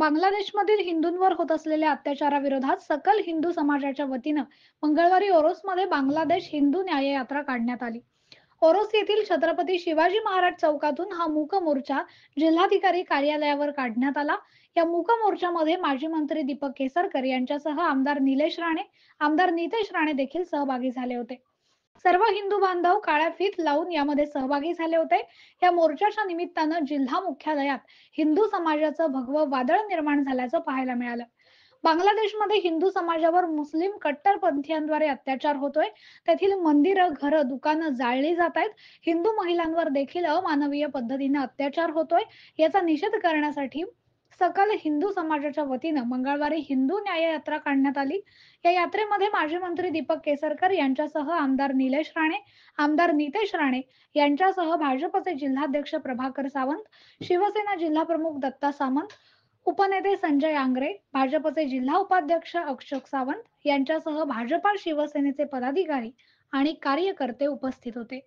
बांगलादेशमधील हिंदूंवर होत असलेल्या अत्याचाराविरोधात सकल हिंदू समाजाच्या वतीनं मंगळवारी ओरोसमध्ये बांगलादेश हिंदू न्याय यात्रा काढण्यात आली. ओरोस येथील छत्रपती शिवाजी महाराज चौकातून हा मूक मोर्चा जिल्हाधिकारी कार्यालयावर काढण्यात आला. या मूक मोर्चामध्ये माजी मंत्री दीपक केसरकर यांच्यासह आमदार निलेश राणे, आमदार नितेश राणे देखील सहभागी झाले होते. सर्व हिंदू बांधव काळ्या फीत लावून यामध्ये सहभागी झाले होते. या मोर्चाच्या निमित्तानं जिल्हा मुख्यालयात हिंदू समाजाचं भगवं वादळ निर्माण झाल्याचं पाहायला मिळालं. बांगलादेशमध्ये हिंदू समाजावर मुस्लिम कट्टरपंथीयांद्वारे अत्याचार होतोय. तेथील मंदिरं, घरं, दुकानं जाळली जात आहेत. हिंदू महिलांवर देखील अमानवीय पद्धतीने अत्याचार होतोय. याचा निषेध करण्यासाठी सकल हिंदू समाजाच्या वतीनं मंगळवारी हिंदू न्याय यात्रा काढण्यात आली. या यात्रेमध्ये माजी मंत्री दीपक केसरकर यांच्यासह आमदार निलेश राणे, आमदार नितेश राणे यांच्यासह भाजपचे जिल्हाध्यक्ष प्रभाकर सावंत, शिवसेना जिल्हाप्रमुख दत्ता सामंत, उपनेते संजय आंग्रे, भाजपचे जिल्हा उपाध्यक्ष अशोक सावंत यांच्यासह भाजपा शिवसेनेचे पदाधिकारी आणि कार्यकर्ते उपस्थित होते.